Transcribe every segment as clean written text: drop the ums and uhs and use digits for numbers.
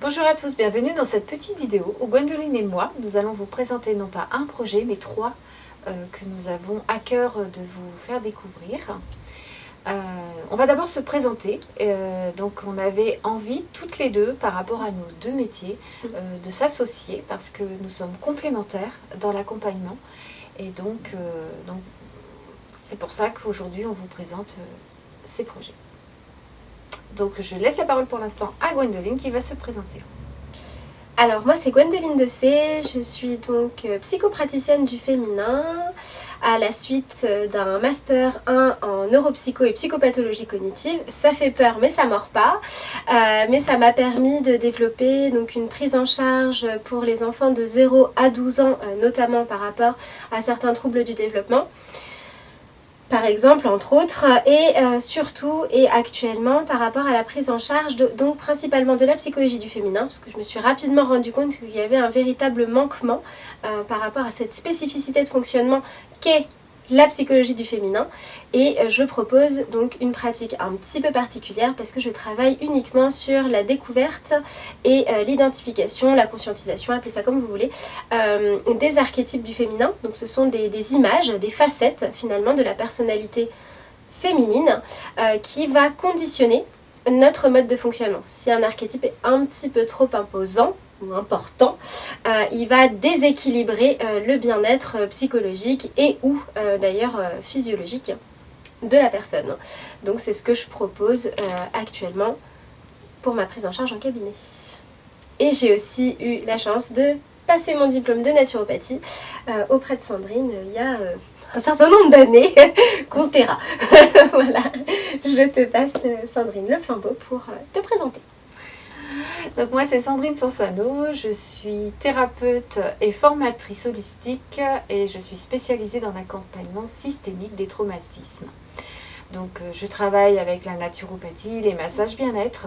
Bonjour à tous, bienvenue dans cette petite vidéo où Gwendoline et moi, nous allons vous présenter non pas un projet, mais trois que nous avons à cœur de vous faire découvrir. On va d'abord se présenter. Donc on avait envie toutes les deux, par rapport à nos deux métiers, de s'associer parce que nous sommes complémentaires dans l'accompagnement. Et donc c'est pour ça qu'aujourd'hui on vous présente ces projets. Donc je laisse la parole pour l'instant à Gwendoline qui va se présenter. Alors moi c'est Gwendoline Dessay, je suis donc psychopraticienne du féminin à la suite d'un master 1 en neuropsycho et psychopathologie cognitive. Ça fait peur mais ça mord pas, mais ça m'a permis de développer donc une prise en charge pour les enfants de 0 à 12 ans, notamment par rapport à certains troubles du développement. Par exemple, entre autres, et surtout et actuellement par rapport à la prise en charge, donc principalement de la psychologie du féminin, parce que je me suis rapidement rendu compte qu'il y avait un véritable manquement par rapport à cette spécificité de fonctionnement qu'est la psychologie du féminin, et je propose donc une pratique un petit peu particulière parce que je travaille uniquement sur la découverte et l'identification, la conscientisation, appelez ça comme vous voulez, des archétypes du féminin. Donc ce sont des images, des facettes finalement de la personnalité féminine qui va conditionner notre mode de fonctionnement. Si un archétype est un petit peu trop imposant ou important, il va déséquilibrer le bien-être psychologique et ou d'ailleurs physiologique de la personne. Donc c'est ce que je propose actuellement pour ma prise en charge en cabinet. Et j'ai aussi eu la chance de passer mon diplôme de naturopathie auprès de Sandrine il y a un certain nombre d'années, comptera. Voilà, je te passe Sandrine le flambeau pour te présenter. Donc moi c'est Sandrine Sansano, je suis thérapeute et formatrice holistique et je suis spécialisée dans l'accompagnement systémique des traumatismes. Donc je travaille avec la naturopathie, les massages bien-être,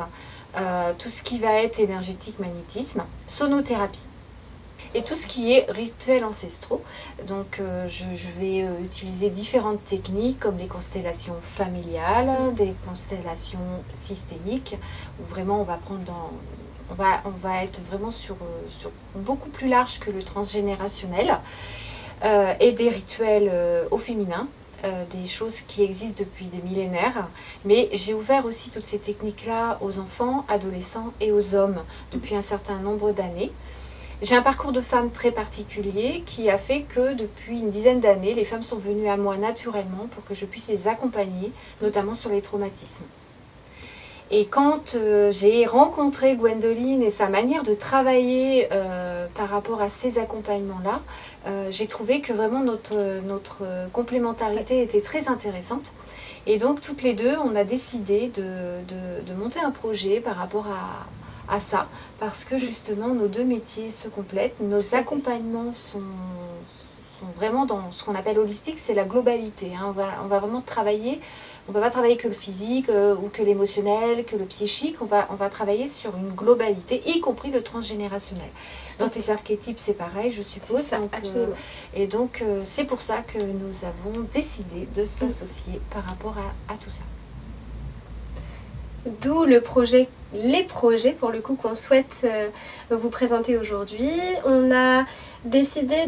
tout ce qui va être énergétique, magnétisme, sonothérapie. Et tout ce qui est rituels ancestraux. Donc je vais utiliser différentes techniques comme les constellations familiales, des constellations systémiques, où vraiment on va prendre on va être vraiment sur beaucoup plus large que le transgénérationnel, et des rituels au féminin, des choses qui existent depuis des millénaires. Mais j'ai ouvert aussi toutes ces techniques-là aux enfants, adolescents et aux hommes depuis un certain nombre d'années. J'ai un parcours de femme très particulier qui a fait que depuis une dizaine d'années, les femmes sont venues à moi naturellement pour que je puisse les accompagner, notamment sur les traumatismes. Et quand j'ai rencontré Gwendoline et sa manière de travailler par rapport à ces accompagnements-là, j'ai trouvé que vraiment notre complémentarité était très intéressante. Et donc toutes les deux, on a décidé de monter un projet par rapport à ça, parce que justement nos deux métiers se complètent, nos accompagnements sont vraiment dans ce qu'on appelle holistique, c'est la globalité, hein. On va vraiment travailler, on ne va pas travailler que le physique ou que l'émotionnel, que le psychique, on va travailler sur une globalité, y compris le transgénérationnel. Dans les archétypes c'est pareil, je suppose. C'est ça, donc, absolument. Et donc c'est pour ça que nous avons décidé de s'associer par rapport à tout ça. D'où les projets pour le coup qu'on souhaite vous présenter aujourd'hui. On a décidé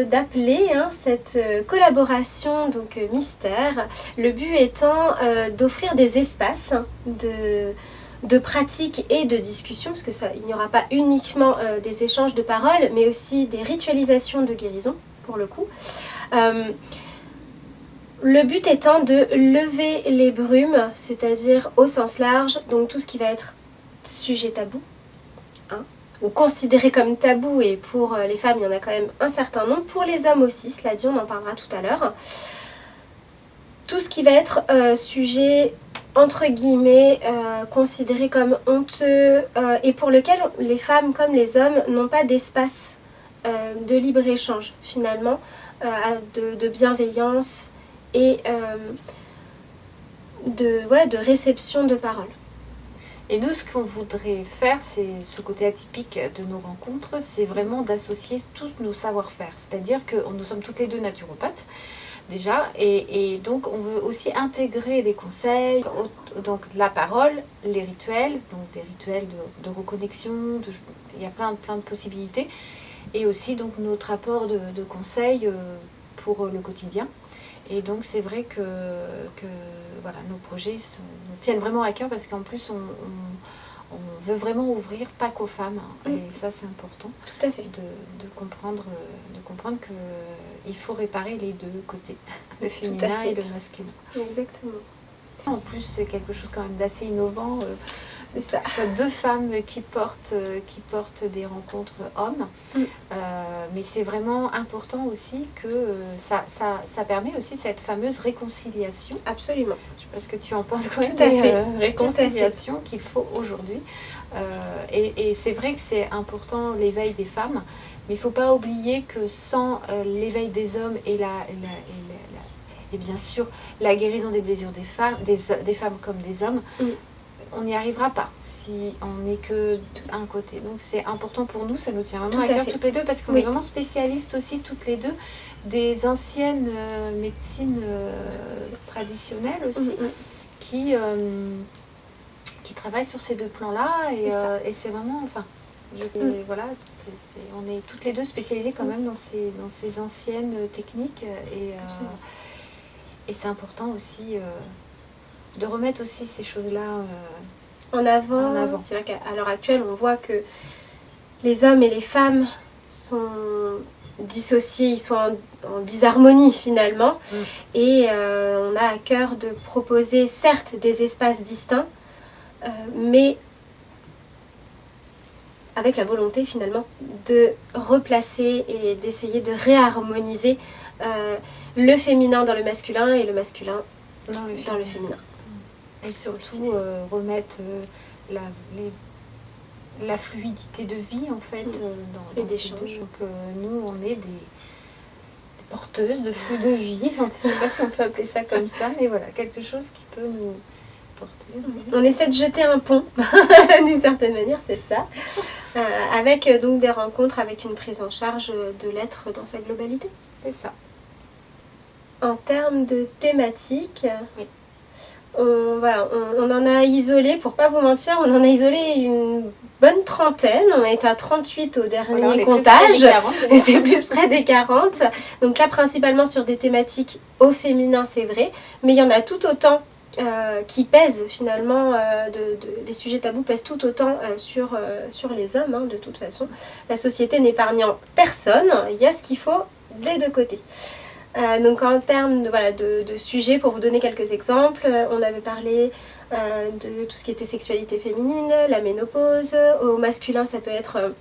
d'appeler cette collaboration donc mystère, le but étant d'offrir des espaces de pratique et de discussion, parce que il n'y aura pas uniquement des échanges de paroles, mais aussi des ritualisations de guérison pour le coup. Le but étant de lever les brumes, c'est-à-dire au sens large, donc tout ce qui va être sujet tabou, ou considéré comme tabou, et pour les femmes il y en a quand même un certain nombre, pour les hommes aussi, cela dit on en parlera tout à l'heure. Tout ce qui va être sujet entre guillemets considéré comme honteux, et pour lequel les femmes comme les hommes n'ont pas d'espace de libre-échange finalement, de bienveillance et de réception de paroles. Et nous, ce qu'on voudrait faire, c'est ce côté atypique de nos rencontres, c'est vraiment d'associer tous nos savoir-faire. C'est-à-dire que nous sommes toutes les deux naturopathes. déjà. Et donc, on veut aussi intégrer les conseils, donc la parole, les rituels, donc des rituels de reconnexion, il y a plein de possibilités. Et aussi, donc, notre apport de conseils pour le quotidien. Et donc, c'est vrai que voilà, nos projets nous tiennent vraiment à cœur parce qu'en plus, on veut vraiment ouvrir pas qu'aux femmes. Et ça, c'est important. Tout à fait. De comprendre qu'il faut réparer les deux côtés, le féminin et le masculin. Exactement. En plus, c'est quelque chose quand même d'assez innovant. C'est ça. Ce sont deux femmes qui portent des rencontres hommes. Mais c'est vraiment important aussi que ça permet aussi cette fameuse réconciliation. Absolument. Je sais pas ce que tu en penses quand même. Tout à fait. Réconciliation qu'il faut aujourd'hui. Et c'est vrai que c'est important l'éveil des femmes, mais il ne faut pas oublier que sans l'éveil des hommes et bien sûr la guérison des blessures des femmes comme des hommes, on n'y arrivera pas si on n'est que d'un côté. Donc c'est important pour nous, ça nous tient vraiment à cœur toutes les deux, parce qu'on est vraiment spécialistes aussi toutes les deux des anciennes médecines traditionnelles aussi, qui travaillent sur ces deux plans-là, et c'est vraiment, enfin, voilà, on est toutes les deux spécialisées quand même dans ces anciennes techniques, et c'est important aussi de remettre aussi ces choses-là en avant. C'est vrai qu'à l'heure actuelle, on voit que les hommes et les femmes sont dissociés, ils sont en disharmonie finalement. Et on a à cœur de proposer certes des espaces distincts, mais avec la volonté finalement de replacer et d'essayer de réharmoniser le féminin dans le masculin et le masculin dans le féminin. Et surtout remettre la fluidité de vie en fait dans ces deux. Donc nous on est des porteuses de flux de vie. Je ne sais pas si on peut appeler ça comme ça, mais voilà, quelque chose qui peut nous porter. On essaie de jeter un pont d'une certaine manière, c'est ça. Avec donc des rencontres avec une prise en charge de l'être dans sa globalité. C'est ça. En termes de thématiques, on en a isolé, pour pas vous mentir, on en a isolé une bonne trentaine. On est à 38 au dernier comptage. On était plus près des 40. Donc là, principalement sur des thématiques au féminin, c'est vrai. Mais il y en a tout autant qui pèsent finalement, les sujets tabous pèsent tout autant sur les hommes, de toute façon. La société n'épargnant personne, il y a ce qu'il faut des deux côtés. Donc en termes de sujets, pour vous donner quelques exemples, on avait parlé de tout ce qui était sexualité féminine, la ménopause. Au masculin, ça peut être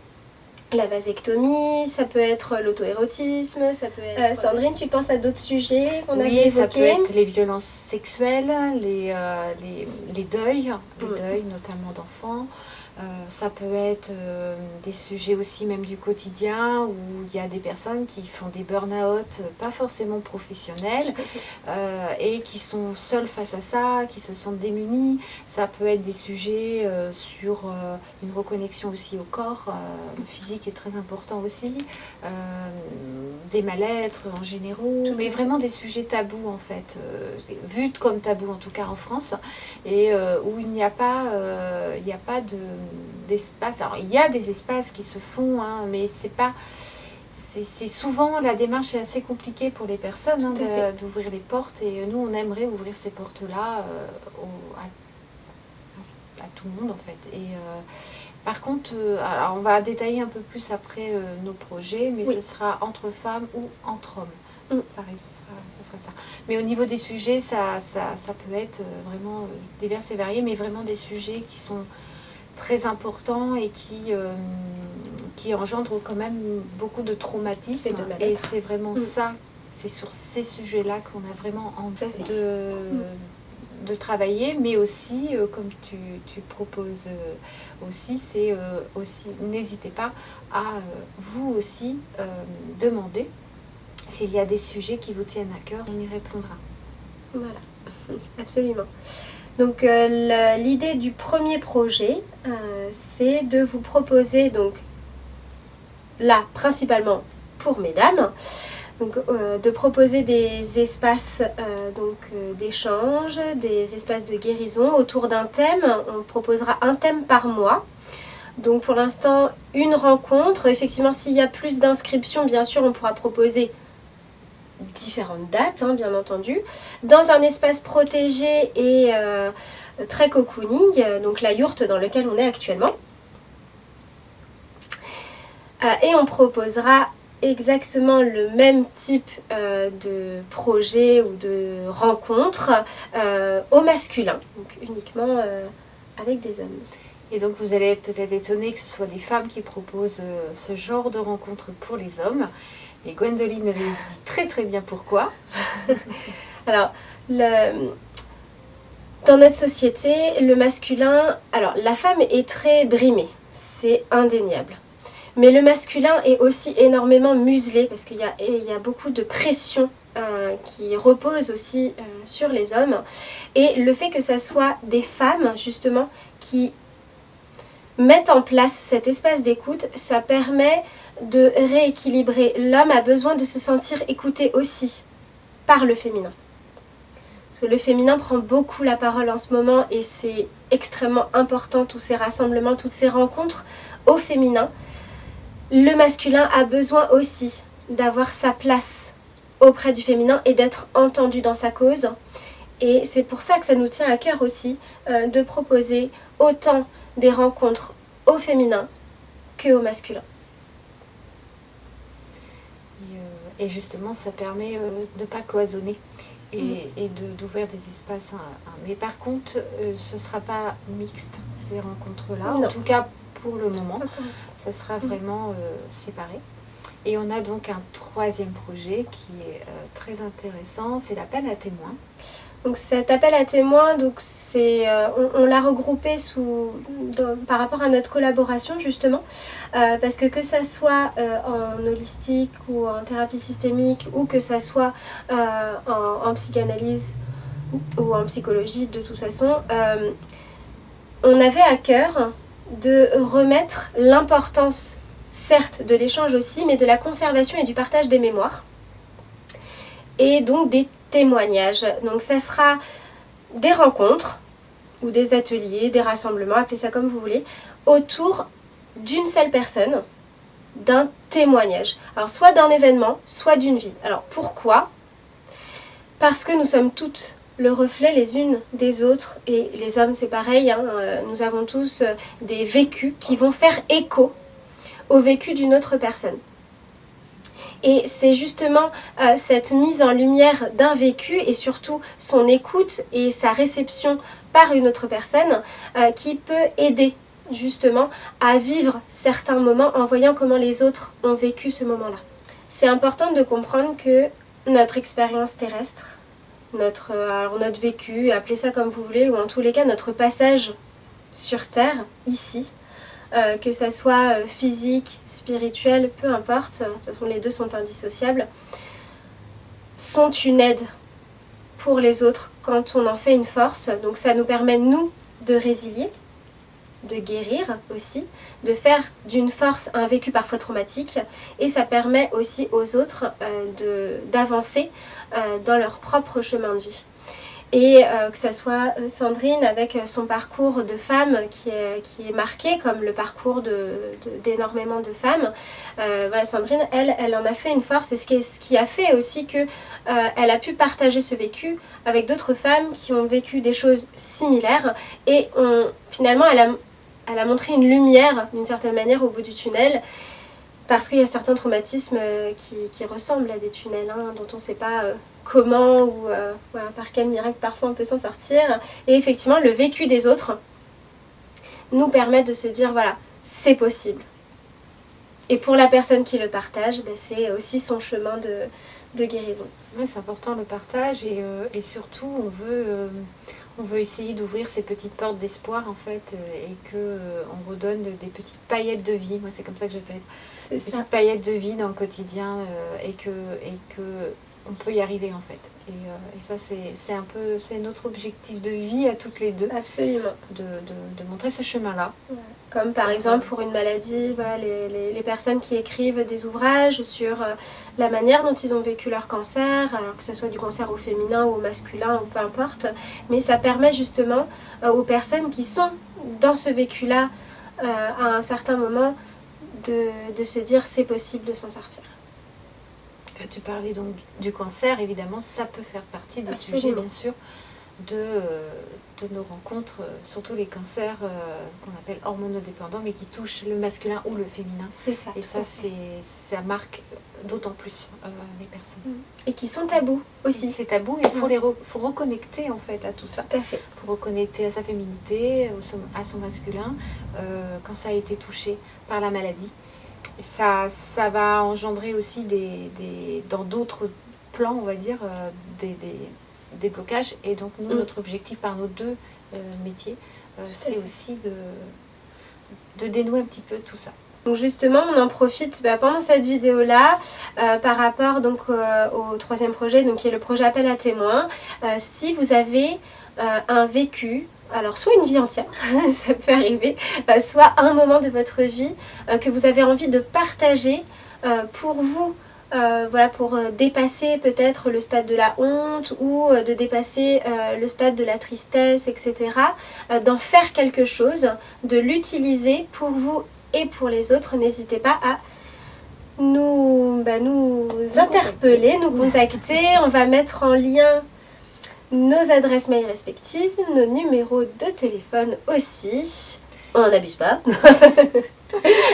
la vasectomie, ça peut être l'auto-érotisme, ça peut être... Sandrine, tu penses à d'autres sujets qu'on avait évoqués ? Oui, ça peut être les violences sexuelles, les deuils, notamment d'enfants. Ça peut être des sujets aussi même du quotidien, où il y a des personnes qui font des burn-out, pas forcément professionnels, et qui sont seules face à ça, qui se sentent démunies. Ça peut être des sujets sur une reconnexion aussi au corps, le physique est très important aussi, des mal-être en généraux, mais vraiment des sujets tabous en fait, vus comme tabous en tout cas en France, et où il n'y a pas d'espace. Alors il y a des espaces qui se font, mais c'est souvent, la démarche est assez compliquée pour les personnes d'ouvrir les portes, et nous on aimerait ouvrir ces portes là à tout le monde en fait. Et par contre, alors on va détailler un peu plus après nos projets, mais ce sera entre femmes ou entre hommes. Pareil, ce sera ça. Mais au niveau des sujets, ça peut être vraiment divers et variés, mais vraiment des sujets qui sont très importants et qui engendrent quand même beaucoup de traumatisme. Et c'est vraiment ça, c'est sur ces sujets-là qu'on a vraiment envie de travailler, mais aussi, comme tu proposes aussi, c'est aussi, n'hésitez pas à vous aussi demander s'il y a des sujets qui vous tiennent à cœur, on y répondra. Voilà, absolument. Donc l'idée du premier projet, c'est de vous proposer, donc là principalement pour mesdames, Donc, de proposer des espaces d'échange, des espaces de guérison autour d'un thème. On proposera un thème par mois. Donc pour l'instant, une rencontre. Effectivement, s'il y a plus d'inscriptions, bien sûr, on pourra proposer différentes dates, bien entendu. Dans un espace protégé et très cocooning, donc la yourte dans lequel on est actuellement. Et on proposera exactement le même type de projet ou de rencontre au masculin, donc uniquement avec des hommes. Et donc vous allez être peut-être étonné que ce soit des femmes qui proposent ce genre de rencontre pour les hommes. Et Gwendoline avait dit très très bien pourquoi. Alors, dans notre société, le masculin... Alors, la femme est très brimée, c'est indéniable. Mais le masculin est aussi énormément muselé parce qu'il y a beaucoup de pression qui repose aussi sur les hommes. Et le fait que ce soit des femmes, justement, qui mettent en place cet espace d'écoute, ça permet de rééquilibrer. L'homme a besoin de se sentir écouté aussi par le féminin. Parce que le féminin prend beaucoup la parole en ce moment et c'est extrêmement important, tous ces rassemblements, toutes ces rencontres au féminin. Le masculin a besoin aussi d'avoir sa place auprès du féminin et d'être entendu dans sa cause. Et c'est pour ça que ça nous tient à cœur aussi de proposer autant des rencontres au féminin qu'au masculin. Et justement, ça permet de ne pas cloisonner et d'ouvrir des espaces. Mais par contre, ce ne sera pas mixte, ces rencontres-là. Non. En tout cas, pour le moment, ça sera vraiment séparé. Et on a donc un troisième projet qui est très intéressant, c'est l'appel à témoins. Donc cet appel à témoins, donc on l'a regroupé par rapport à notre collaboration justement, parce que ça soit en holistique ou en thérapie systémique ou que ça soit en psychanalyse ou en psychologie, de toute façon, on avait à cœur de remettre l'importance, certes de l'échange aussi, mais de la conservation et du partage des mémoires et donc des témoignages. Donc ça sera des rencontres ou des ateliers, des rassemblements, appelez ça comme vous voulez, autour d'une seule personne, d'un témoignage. Alors soit d'un événement, soit d'une vie. Alors pourquoi ? Parce que nous sommes toutes le reflet les unes des autres et les hommes c'est pareil, nous avons tous des vécus qui vont faire écho au vécu d'une autre personne. Et c'est justement cette mise en lumière d'un vécu et surtout son écoute et sa réception par une autre personne qui peut aider justement à vivre certains moments en voyant comment les autres ont vécu ce moment-là. C'est important de comprendre que notre expérience terrestre, notre vécu, appelez ça comme vous voulez, ou en tous les cas notre passage sur Terre, ici, que ça soit physique, spirituel, peu importe, de toute façon les deux sont indissociables, sont une aide pour les autres quand on en fait une force. Donc ça nous permet, nous, de résilier, de guérir aussi, de faire d'une force un vécu parfois traumatique, et ça permet aussi aux autres d'avancer dans leur propre chemin de vie. Et que ce soit Sandrine avec son parcours de femme qui est marqué comme le parcours d'énormément de femmes. Voilà, Sandrine, elle en a fait une force, et ce qui a fait aussi que elle a pu partager ce vécu avec d'autres femmes qui ont vécu des choses similaires, et finalement elle a montré une lumière d'une certaine manière au bout du tunnel. Parce qu'il y a certains traumatismes qui ressemblent à des tunnels, dont on ne sait pas comment ou par quel miracle parfois on peut s'en sortir. Et effectivement, le vécu des autres nous permet de se dire, voilà, c'est possible. Et pour la personne qui le partage, c'est aussi son chemin de guérison. Oui, c'est important le partage et surtout on veut essayer d'ouvrir ces petites portes d'espoir en fait et qu'on redonne des petites paillettes de vie. Moi c'est comme ça que j'appelle. Des petites paillettes de vie dans le quotidien et que on peut y arriver en fait. Et ça, c'est notre objectif de vie à toutes les deux. Absolument. De montrer ce chemin-là. Ouais. Comme par exemple pour une maladie, voilà, les personnes qui écrivent des ouvrages sur la manière dont ils ont vécu leur cancer, alors que ce soit du cancer au féminin ou au masculin ou peu importe, mais ça permet justement aux personnes qui sont dans ce vécu-là à un certain moment de se dire c'est possible de s'en sortir. Tu parlais donc du cancer, évidemment, ça peut faire partie des Absolument. sujets, bien sûr, de nos rencontres, surtout les cancers qu'on appelle hormonodépendants, mais qui touchent le masculin ou le féminin. C'est ça. Et ça, ça marque d'autant plus les personnes. Et qui sont tabous aussi. C'est tabou, il faut reconnecter en fait à tout ça. Tout à fait. Il faut reconnecter à sa féminité, à son masculin, quand ça a été touché par la maladie. Et ça va engendrer aussi dans d'autres plans, on va dire, des blocages. Et donc, nous, notre objectif par nos deux métiers, c'est aussi de dénouer un petit peu tout ça. Donc justement, on en profite pendant cette vidéo-là par rapport donc, au troisième projet, donc, qui est le projet Appel à témoins. Si vous avez un vécu, alors soit une vie entière, ça peut arriver, soit un moment de votre vie que vous avez envie de partager pour vous, voilà, pour dépasser peut-être le stade de la honte ou de dépasser le stade de la tristesse, etc. D'en faire quelque chose, de l'utiliser pour vous et pour les autres. N'hésitez pas à nous interpeller, nous contacter. On va mettre en lien nos adresses mail respectives, nos numéros de téléphone aussi. On n'en abuse pas.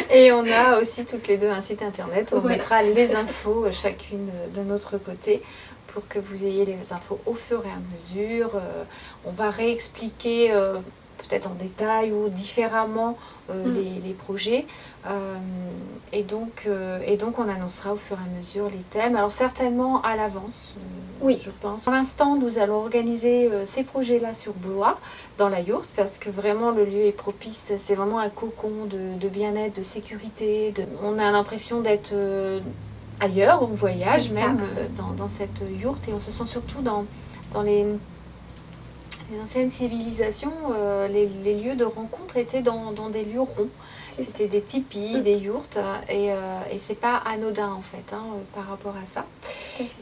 Et on a aussi toutes les deux un site internet où on mettra les infos chacune de notre côté pour que vous ayez les infos au fur et à mesure. On va réexpliquer peut-être en détail ou différemment les projets. Et donc on annoncera au fur et à mesure les thèmes. Alors certainement à l'avance, oui, je pense. Pour l'instant, nous allons organiser ces projets-là sur Blois, dans la yourte, parce que vraiment le lieu est propice. C'est vraiment un cocon de bien-être, de sécurité. On a l'impression d'être ailleurs, on voyage même dans cette yourte, et on se sent surtout dans les anciennes civilisations, les lieux de rencontre étaient dans des lieux ronds. C'était des tipis, des yourtes, et c'est pas anodin en fait par rapport à ça.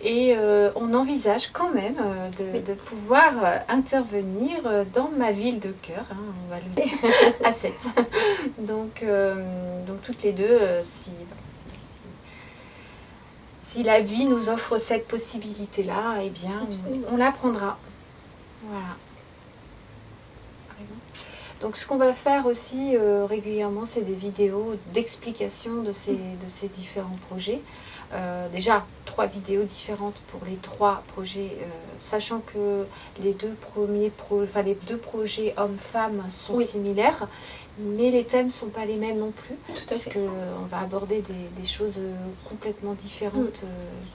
Et on envisage quand même de pouvoir intervenir dans ma ville de cœur, on va le dire, à 7. Donc toutes les deux, si la vie nous offre cette possibilité-là, eh bien on la prendra. Voilà. Donc ce qu'on va faire aussi régulièrement, c'est des vidéos d'explication de ces différents projets. Déjà 3 vidéos différentes pour les 3 projets, sachant que les deux projets hommes-femmes sont similaires, mais les thèmes ne sont pas les mêmes non plus, parce qu'on va aborder des choses complètement différentes, que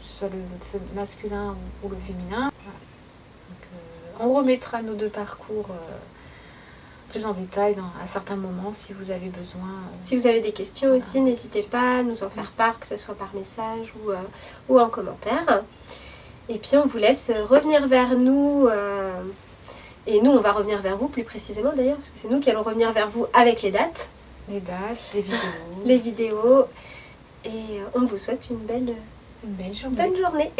ce soit le masculin ou le féminin. Voilà. Donc, on remettra nos 2 parcours plus en détail à certains moments si vous avez besoin. Si vous avez des questions aussi, n'hésitez pas à nous en faire part, que ce soit par message ou en commentaire. Et puis on vous laisse revenir vers nous, et nous on va revenir vers vous plus précisément d'ailleurs, parce que c'est nous qui allons revenir vers vous avec les dates. Les dates, les vidéos. Les vidéos. Et on vous souhaite une belle journée.